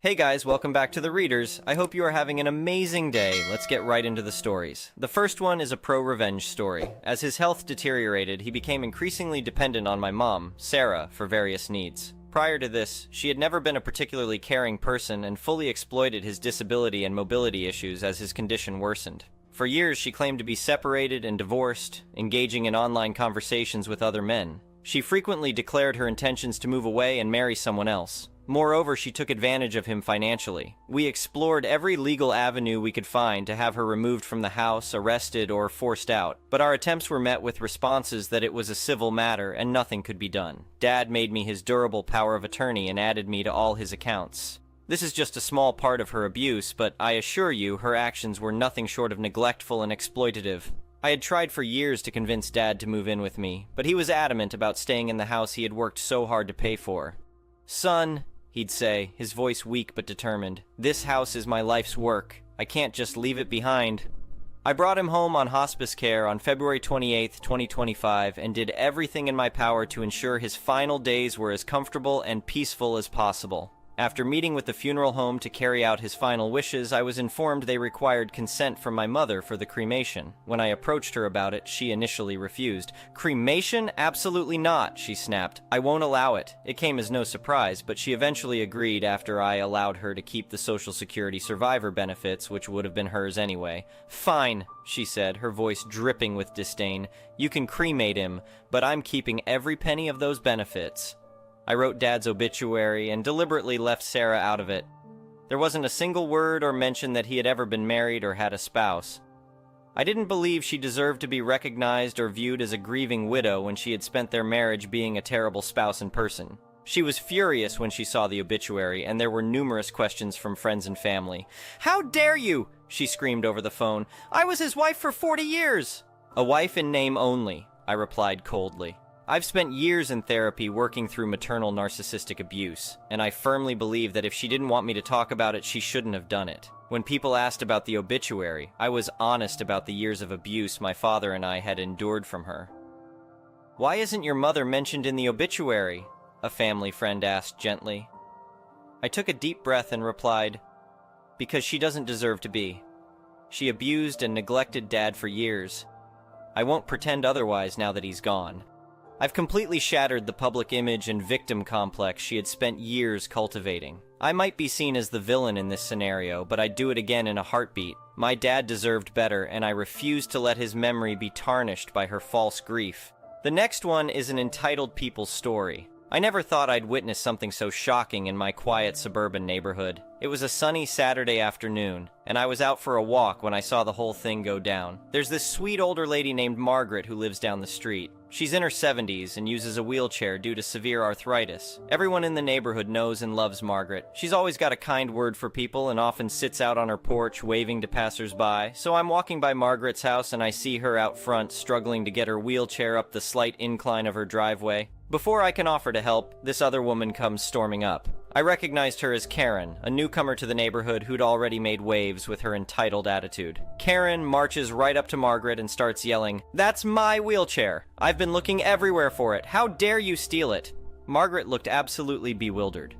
Hey guys, welcome back to The Readers. I hope you are having an amazing day. Let's get right into the stories. The first one is a pro-revenge story. As his health deteriorated, he became increasingly dependent on my mom, Sarah, for various needs. Prior to this, she had never been a particularly caring person and fully exploited his disability and mobility issues as his condition worsened. For years, she claimed to be separated and divorced, engaging in online conversations with other men. She frequently declared her intentions to move away and marry someone else. Moreover, she took advantage of him financially. We explored every legal avenue we could find to have her removed from the house, arrested, or forced out, but our attempts were met with responses that it was a civil matter and nothing could be done. Dad made me his durable power of attorney and added me to all his accounts. This is just a small part of her abuse, but I assure you her actions were nothing short of neglectful and exploitative. I had tried for years to convince Dad to move in with me, but he was adamant about staying in the house he had worked so hard to pay for. "Son," he'd say, his voice weak but determined, "this house is my life's work. I can't just leave it behind." I brought him home on hospice care on February 28, 2025, and did everything in my power to ensure his final days were as comfortable and peaceful as possible. After meeting with the funeral home to carry out his final wishes, I was informed they required consent from my mother for the cremation. When I approached her about it, she initially refused. "Cremation? Absolutely not," she snapped. "I won't allow it." It came as no surprise, but she eventually agreed after I allowed her to keep the Social Security survivor benefits, which would have been hers anyway. "Fine," she said, her voice dripping with disdain. "You can cremate him, but I'm keeping every penny of those benefits." I wrote Dad's obituary and deliberately left Sarah out of it. There wasn't a single word or mention that he had ever been married or had a spouse. I didn't believe she deserved to be recognized or viewed as a grieving widow when she had spent their marriage being a terrible spouse and person. She was furious when she saw the obituary, and there were numerous questions from friends and family. "How dare you!" she screamed over the phone. "I was his wife for 40 years!" "A wife in name only," I replied coldly. I've spent years in therapy working through maternal narcissistic abuse, and I firmly believe that if she didn't want me to talk about it, she shouldn't have done it. When people asked about the obituary, I was honest about the years of abuse my father and I had endured from her. "Why isn't your mother mentioned in the obituary?" a family friend asked gently. I took a deep breath and replied, "Because she doesn't deserve to be. She abused and neglected Dad for years. I won't pretend otherwise now that he's gone. I've completely shattered the public image and victim complex she had spent years cultivating. I might be seen as the villain in this scenario, but I'd do it again in a heartbeat. My dad deserved better, and I refused to let his memory be tarnished by her false grief." The next one is an entitled people's story. I never thought I'd witness something so shocking in my quiet suburban neighborhood. It was a sunny Saturday afternoon, and I was out for a walk when I saw the whole thing go down. There's this sweet older lady named Margaret who lives down the street. She's in her 70s and uses a wheelchair due to severe arthritis. Everyone in the neighborhood knows and loves Margaret. She's always got a kind word for people and often sits out on her porch waving to passers-by. So I'm walking by Margaret's house and I see her out front struggling to get her wheelchair up the slight incline of her driveway. Before I can offer to help, this other woman comes storming up. I recognized her as Karen, a newcomer to the neighborhood who'd already made waves with her entitled attitude. Karen marches right up to Margaret and starts yelling, "That's my wheelchair! I've been looking everywhere for it! How dare you steal it!" Margaret looked absolutely bewildered.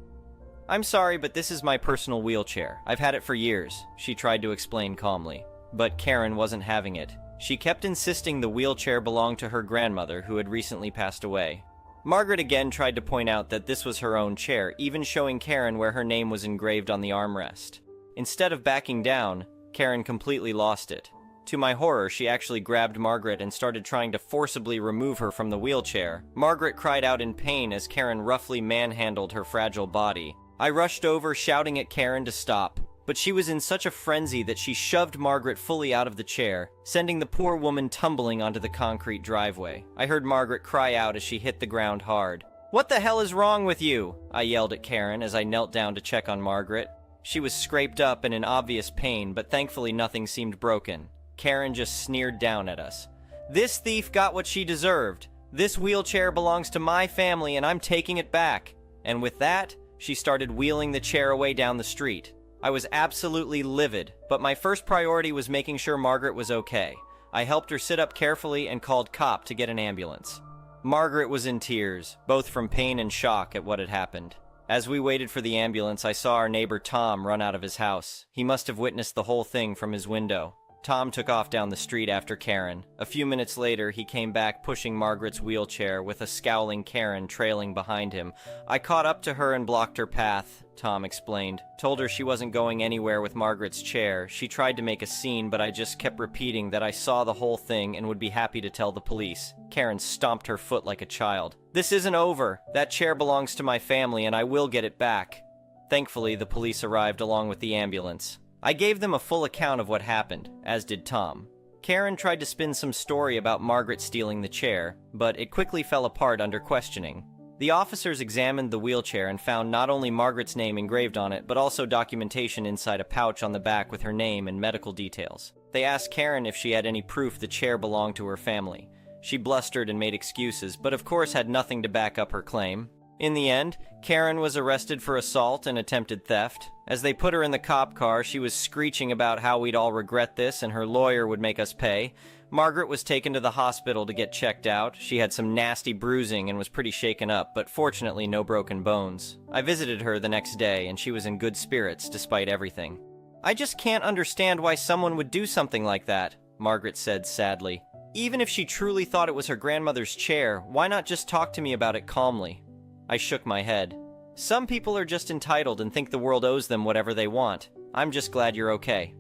"I'm sorry, but this is my personal wheelchair. I've had it for years," she tried to explain calmly. But Karen wasn't having it. She kept insisting the wheelchair belonged to her grandmother, who had recently passed away. Margaret again tried to point out that this was her own chair, even showing Karen where her name was engraved on the armrest. Instead of backing down, Karen completely lost it. To my horror, she actually grabbed Margaret and started trying to forcibly remove her from the wheelchair. Margaret cried out in pain as Karen roughly manhandled her fragile body. I rushed over, shouting at Karen to stop. But she was in such a frenzy that she shoved Margaret fully out of the chair, sending the poor woman tumbling onto the concrete driveway. I heard Margaret cry out as she hit the ground hard. "What the hell is wrong with you?" I yelled at Karen as I knelt down to check on Margaret. She was scraped up and in obvious pain, but thankfully nothing seemed broken. Karen just sneered down at us. "This thief got what she deserved. This wheelchair belongs to my family and I'm taking it back." And with that, she started wheeling the chair away down the street. I was absolutely livid, but my first priority was making sure Margaret was okay. I helped her sit up carefully and called cop to get an ambulance. Margaret was in tears, both from pain and shock at what had happened. As we waited for the ambulance, I saw our neighbor Tom run out of his house. He must have witnessed the whole thing from his window. Tom took off down the street after Karen. A few minutes later, he came back pushing Margaret's wheelchair with a scowling Karen trailing behind him. I caught up to her and blocked her path, Tom explained. Told her she wasn't going anywhere with Margaret's chair. She tried to make a scene, but I just kept repeating that I saw the whole thing and would be happy to tell the police. Karen stomped her foot like a child. "This isn't over. That chair belongs to my family and I will get it back." Thankfully, the police arrived along with the ambulance. I gave them a full account of what happened, as did Tom. Karen tried to spin some story about Margaret stealing the chair, but it quickly fell apart under questioning. The officers examined the wheelchair and found not only Margaret's name engraved on it, but also documentation inside a pouch on the back with her name and medical details. They asked Karen if she had any proof the chair belonged to her family. She blustered and made excuses, but of course had nothing to back up her claim. In the end, Karen was arrested for assault and attempted theft. As they put her in the cop car, she was screeching about how we'd all regret this and her lawyer would make us pay. Margaret was taken to the hospital to get checked out. She had some nasty bruising and was pretty shaken up, but fortunately no broken bones. I visited her the next day and she was in good spirits despite everything. "I just can't understand why someone would do something like that," Margaret said sadly. "Even if she truly thought it was her grandmother's chair, why not just talk to me about it calmly?" I shook my head. "Some people are just entitled and think the world owes them whatever they want. I'm just glad you're okay."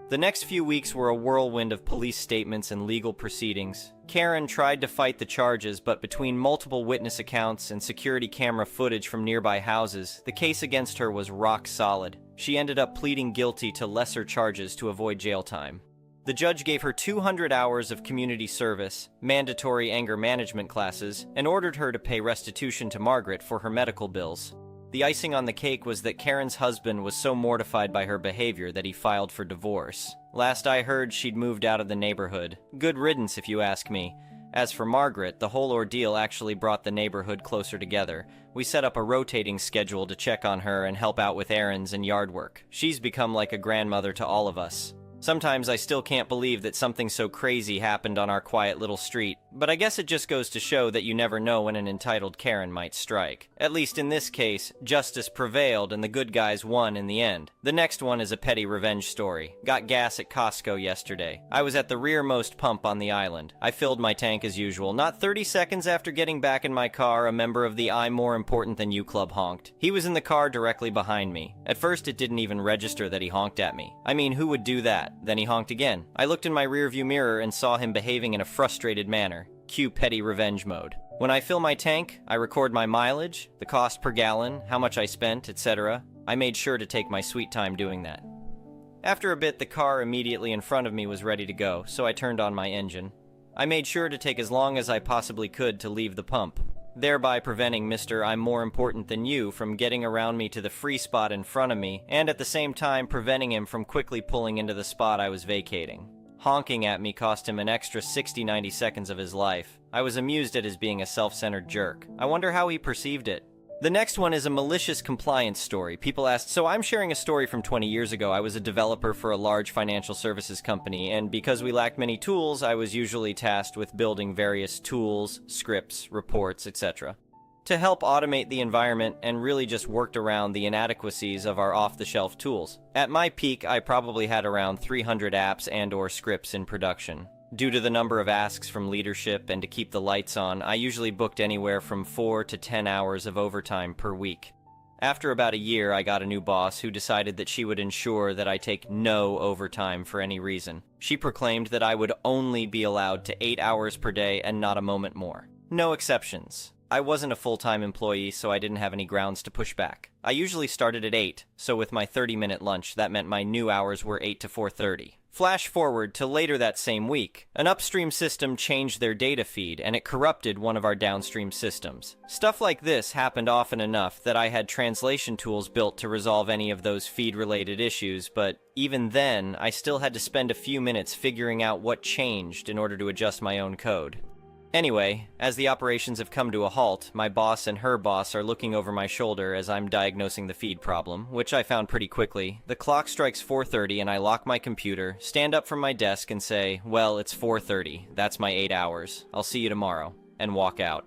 The next few weeks were a whirlwind of police statements and legal proceedings. Karen tried to fight the charges, but between multiple witness accounts and security camera footage from nearby houses, the case against her was rock solid. She ended up pleading guilty to lesser charges to avoid jail time. The judge gave her 200 hours of community service, mandatory anger management classes, and ordered her to pay restitution to Margaret for her medical bills. The icing on the cake was that Karen's husband was so mortified by her behavior that he filed for divorce. Last I heard, she'd moved out of the neighborhood. Good riddance, if you ask me. As for Margaret, the whole ordeal actually brought the neighborhood closer together. We set up a rotating schedule to check on her and help out with errands and yard work. She's become like a grandmother to all of us. Sometimes I still can't believe that something so crazy happened on our quiet little street, but I guess it just goes to show that you never know when an entitled Karen might strike. At least in this case, justice prevailed and the good guys won in the end. The next one is a petty revenge story. Got gas at Costco yesterday. I was at the rearmost pump on the island. I filled my tank as usual. Not 30 seconds after getting back in my car, a member of the I'm More Important Than You club honked. He was in the car directly behind me. At first it didn't even register that he honked at me. I mean, who would do that? Then he honked again. I looked in my rearview mirror and saw him behaving in a frustrated manner. Cue petty revenge mode. When I fill my tank, I record my mileage, the cost per gallon, how much I spent, etc. I made sure to take my sweet time doing that. After a bit, the car immediately in front of me was ready to go, so I turned on my engine. I made sure to take as long as I possibly could to leave the pump, thereby preventing Mr. I'm More Important Than You from getting around me to the free spot in front of me, and at the same time preventing him from quickly pulling into the spot I was vacating. Honking at me cost him an extra 60-90 seconds of his life. I was amused at his being a self-centered jerk. I wonder how he perceived it. The next one is a malicious compliance story. People asked, so I'm sharing a story from 20 years ago. I was a developer for a large financial services company, and because we lacked many tools, I was usually tasked with building various tools, scripts, reports, etc. to help automate the environment and really just worked around the inadequacies of our off-the-shelf tools. At my peak, I probably had around 300 apps and/or scripts in production. Due to the number of asks from leadership and to keep the lights on, I usually booked anywhere from 4 to 10 hours of overtime per week. After about a year, I got a new boss who decided that she would ensure that I take no overtime for any reason. She proclaimed that I would only be allowed to 8 hours per day and not a moment more. No exceptions. I wasn't a full-time employee, so I didn't have any grounds to push back. I usually started at 8, so with my 30-minute lunch, that meant my new hours were 8 to 4:30. Flash forward to later that same week. An upstream system changed their data feed, and it corrupted one of our downstream systems. Stuff like this happened often enough that I had translation tools built to resolve any of those feed-related issues, but even then, I still had to spend a few minutes figuring out what changed in order to adjust my own code. Anyway, as the operations have come to a halt, my boss and her boss are looking over my shoulder as I'm diagnosing the feed problem, which I found pretty quickly. The clock strikes 4:30 and I lock my computer, stand up from my desk and say, well, it's 4:30, that's my 8 hours, I'll see you tomorrow, and walk out.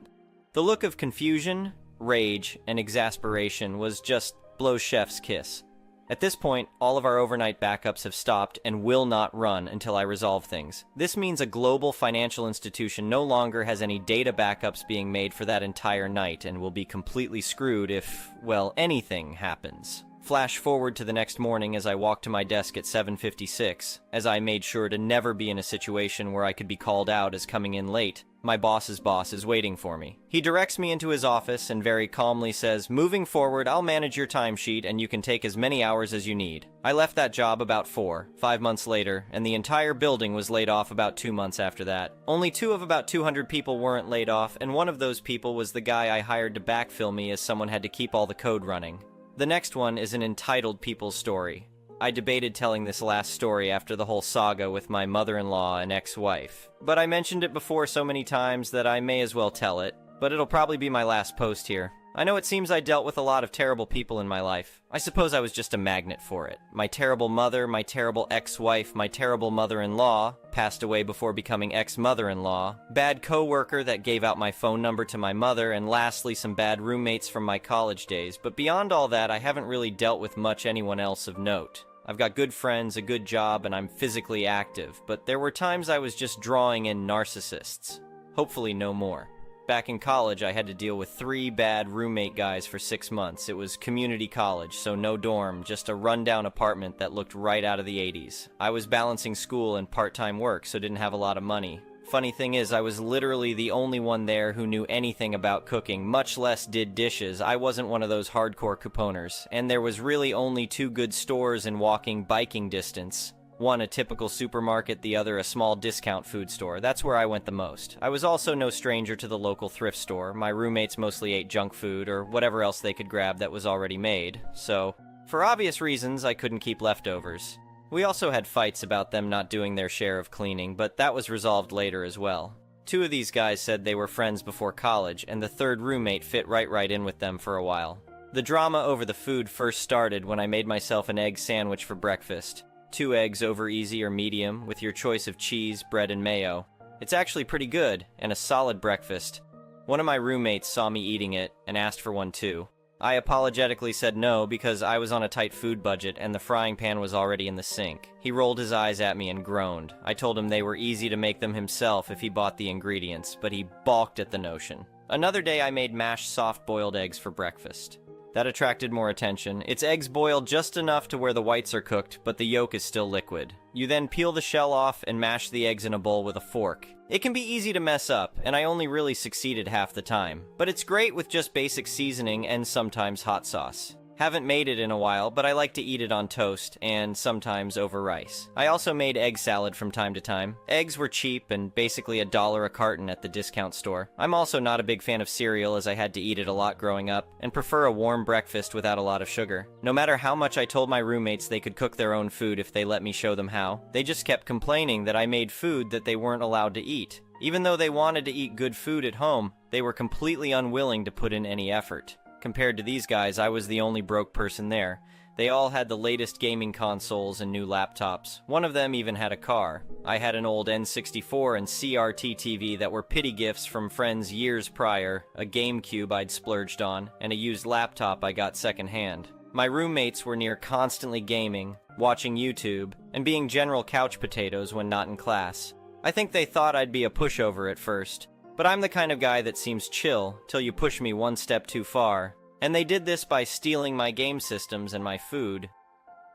The look of confusion, rage, and exasperation was just blow chef's kiss. At this point, all of our overnight backups have stopped and will not run until I resolve things. This means a global financial institution no longer has any data backups being made for that entire night and will be completely screwed if, well, anything happens. Flash forward to the next morning as I walked to my desk at 7:56, as I made sure to never be in a situation where I could be called out as coming in late. My boss's boss is waiting for me. He directs me into his office and very calmly says, "Moving forward, I'll manage your timesheet and you can take as many hours as you need." I left that job about 5 months later, and the entire building was laid off about 2 months after that. Only 2 of about 200 people weren't laid off, and one of those people was the guy I hired to backfill me as someone had to keep all the code running. The next one is an entitled people's story. I debated telling this last story after the whole saga with my mother-in-law and ex-wife, but I mentioned it before so many times that I may as well tell it, but it'll probably be my last post here. I know it seems I dealt with a lot of terrible people in my life. I suppose I was just a magnet for it. My terrible mother, my terrible ex-wife, my terrible mother-in-law, passed away before becoming ex-mother-in-law, bad co-worker that gave out my phone number to my mother, and lastly some bad roommates from my college days. But beyond all that, I haven't really dealt with much anyone else of note. I've got good friends, a good job, and I'm physically active, but there were times I was just drawing in narcissists. Hopefully no more. Back in college, I had to deal with 3 bad roommate guys for 6 months. It was community college, so no dorm, just a rundown apartment that looked right out of the 80s. I was balancing school and part-time work, so didn't have a lot of money. Funny thing is, I was literally the only one there who knew anything about cooking, much less did dishes. I wasn't one of those hardcore couponers, and there was really only 2 good stores in walking biking distance. One a typical supermarket, the other a small discount food store. That's where I went the most. I was also no stranger to the local thrift store. My roommates mostly ate junk food or whatever else they could grab that was already made, so for obvious reasons I couldn't keep leftovers. We also had fights about them not doing their share of cleaning, but that was resolved later as well. 2 of these guys said they were friends before college, and the 3rd roommate fit right in with them for a while. The drama over the food first started when I made myself an egg sandwich for breakfast. 2 eggs over easy or medium, with your choice of cheese, bread, and mayo. It's actually pretty good, and a solid breakfast. One of my roommates saw me eating it, and asked for one too. I apologetically said no because I was on a tight food budget and the frying pan was already in the sink. He rolled his eyes at me and groaned. I told him they were easy to make them himself if he bought the ingredients, but he balked at the notion. Another day I made mashed soft-boiled eggs for breakfast. That attracted more attention. It's eggs boiled just enough to where the whites are cooked, but the yolk is still liquid. You then peel the shell off and mash the eggs in a bowl with a fork. It can be easy to mess up, and I only really succeeded half the time. But it's great with just basic seasoning and sometimes hot sauce. Haven't made it in a while, but I like to eat it on toast, and sometimes over rice. I also made egg salad from time to time. Eggs were cheap and basically $1 a carton at the discount store. I'm also not a big fan of cereal as I had to eat it a lot growing up, and prefer a warm breakfast without a lot of sugar. No matter how much I told my roommates they could cook their own food if they let me show them how, they just kept complaining that I made food that they weren't allowed to eat. Even though they wanted to eat good food at home, they were completely unwilling to put in any effort. Compared to these guys, I was the only broke person there. They all had the latest gaming consoles and new laptops. One of them even had a car. I had an old N64 and CRT TV that were pity gifts from friends years prior, a GameCube I'd splurged on, and a used laptop I got secondhand. My roommates were near constantly gaming, watching YouTube, and being general couch potatoes when not in class. I think they thought I'd be a pushover at first. But I'm the kind of guy that seems chill till you push me one step too far, and they did this by stealing my game systems and my food.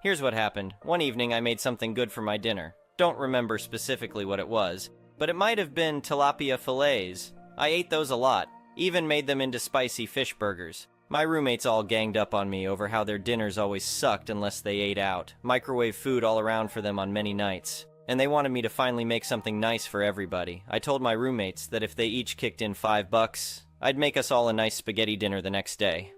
Here's what happened. One evening I made something good for my dinner. Don't remember specifically what it was, but it might have been tilapia fillets. I ate those a lot, even made them into spicy fish burgers. My roommates all ganged up on me over how their dinners always sucked unless they ate out. Microwave food all around for them on many nights. And they wanted me to finally make something nice for everybody. I told my roommates that if they each kicked in $5, I'd make us all a nice spaghetti dinner the next day.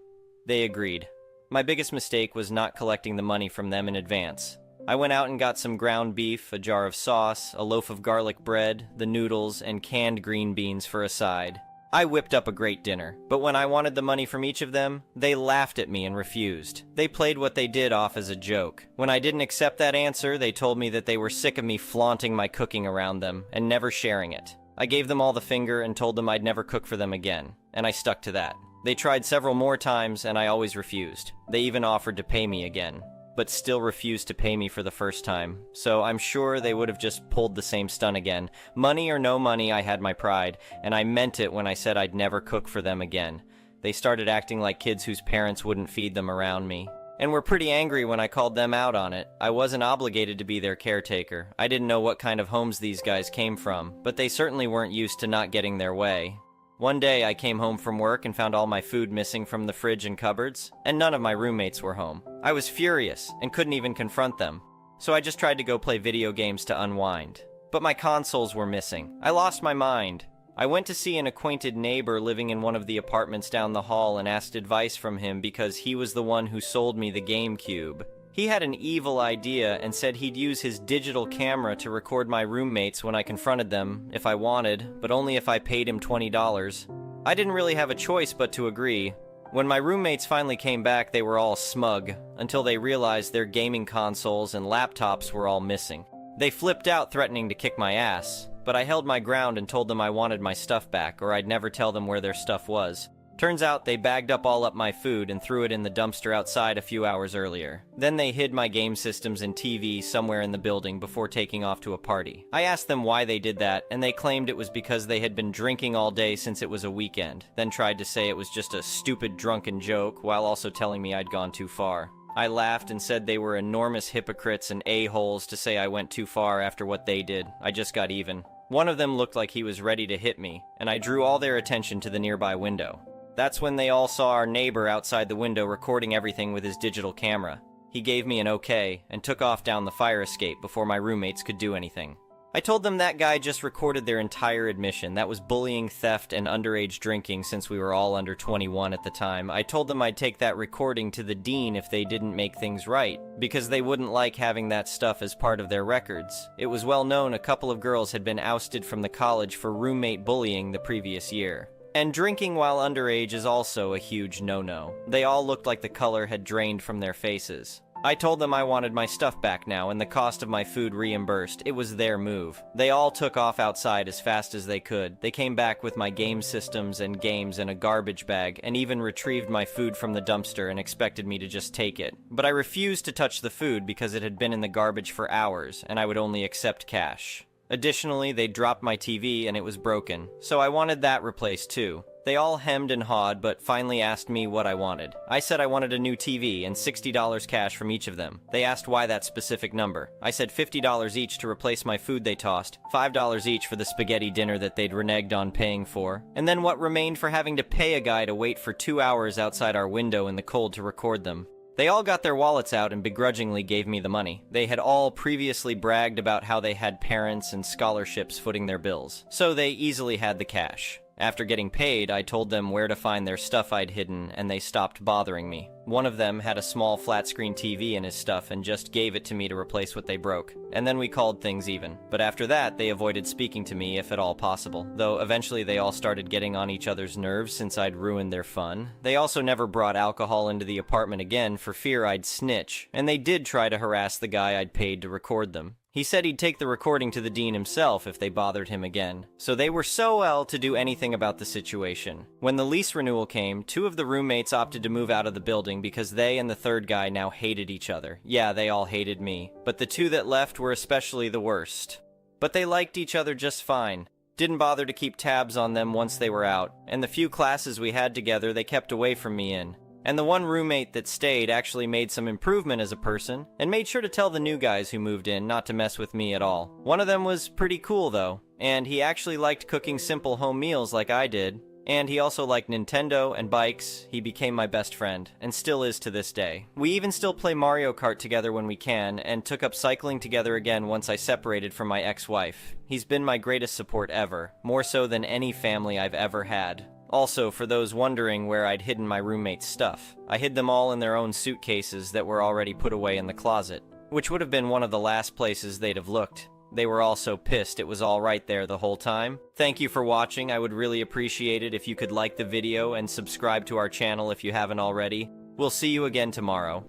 They agreed. My biggest mistake was not collecting the money from them in advance. I went out and got some ground beef, a jar of sauce, a loaf of garlic bread, the noodles, and canned green beans for a side. I whipped up a great dinner, but when I wanted the money from each of them, they laughed at me and refused. They played what they did off as a joke. When I didn't accept that answer, they told me that they were sick of me flaunting my cooking around them and never sharing it. I gave them all the finger and told them I'd never cook for them again, and I stuck to that. They tried several more times, and I always refused. They even offered to pay me again, but still refused to pay me for the first time, so I'm sure they would have just pulled the same stunt again. Money or no money, I had my pride, and I meant it when I said I'd never cook for them again. They started acting like kids whose parents wouldn't feed them around me, and were pretty angry when I called them out on it. I wasn't obligated to be their caretaker. I didn't know what kind of homes these guys came from, but they certainly weren't used to not getting their way. One day I came home from work and found all my food missing from the fridge and cupboards, and none of my roommates were home. I was furious and couldn't even confront them, so I just tried to go play video games to unwind. But my consoles were missing. I lost my mind. I went to see an acquainted neighbor living in one of the apartments down the hall and asked advice from him because he was the one who sold me the GameCube. He had an evil idea and said he'd use his digital camera to record my roommates when I confronted them, if I wanted, but only if I paid him $20. I didn't really have a choice but to agree. When my roommates finally came back, they were all smug, until they realized their gaming consoles and laptops were all missing. They flipped out, threatening to kick my ass, but I held my ground and told them I wanted my stuff back, or I'd never tell them where their stuff was. Turns out they bagged all up my food and threw it in the dumpster outside a few hours earlier. Then they hid my game systems and TV somewhere in the building before taking off to a party. I asked them why they did that, and they claimed it was because they had been drinking all day since it was a weekend, then tried to say it was just a stupid drunken joke, while also telling me I'd gone too far. I laughed and said they were enormous hypocrites and a-holes to say I went too far after what they did. I just got even. One of them looked like he was ready to hit me, and I drew all their attention to the nearby window. That's when they all saw our neighbor outside the window recording everything with his digital camera. He gave me an okay and took off down the fire escape before my roommates could do anything. I told them that guy just recorded their entire admission. That was bullying, theft, and underage drinking since we were all under 21 at the time. I told them I'd take that recording to the dean if they didn't make things right, because they wouldn't like having that stuff as part of their records. It was well known a couple of girls had been ousted from the college for roommate bullying the previous year. And drinking while underage is also a huge no-no. They all looked like the color had drained from their faces. I told them I wanted my stuff back now and the cost of my food reimbursed. It was their move. They all took off outside as fast as they could. They came back with my game systems and games in a garbage bag and even retrieved my food from the dumpster and expected me to just take it. But I refused to touch the food because it had been in the garbage for hours and I would only accept cash. Additionally, they dropped my TV and it was broken, so I wanted that replaced too. They all hemmed and hawed, but finally asked me what I wanted. I said I wanted a new TV and $60 cash from each of them. They asked why that specific number. I said $50 each to replace my food they tossed, $5 each for the spaghetti dinner that they'd reneged on paying for, and then what remained for having to pay a guy to wait for 2 hours outside our window in the cold to record them. They all got their wallets out and begrudgingly gave me the money. They had all previously bragged about how they had parents and scholarships footing their bills, so they easily had the cash. After getting paid, I told them where to find their stuff I'd hidden, and they stopped bothering me. One of them had a small flat-screen TV in his stuff and just gave it to me to replace what they broke. And then we called things even. But after that, they avoided speaking to me if at all possible. Though eventually they all started getting on each other's nerves since I'd ruined their fun. They also never brought alcohol into the apartment again for fear I'd snitch. And they did try to harass the guy I'd paid to record them. He said he'd take the recording to the dean himself if they bothered him again. So they were so well to do anything about the situation. When the lease renewal came, 2 of the roommates opted to move out of the building because they and the third guy now hated each other. Yeah, they all hated me. But the 2 that left were especially the worst. But they liked each other just fine. Didn't bother to keep tabs on them once they were out. And the few classes we had together they kept away from me in. And the one roommate that stayed actually made some improvement as a person, and made sure to tell the new guys who moved in not to mess with me at all. One of them was pretty cool though, and he actually liked cooking simple home meals like I did. And he also liked Nintendo and bikes. He became my best friend, and still is to this day. We even still play Mario Kart together when we can, and took up cycling together again once I separated from my ex-wife. He's been my greatest support ever, more so than any family I've ever had. Also, for those wondering where I'd hidden my roommate's stuff, I hid them all in their own suitcases that were already put away in the closet, which would have been one of the last places they'd have looked. They were all so pissed it was all right there the whole time. Thank you for watching. I would really appreciate it if you could like the video and subscribe to our channel if you haven't already. We'll see you again tomorrow.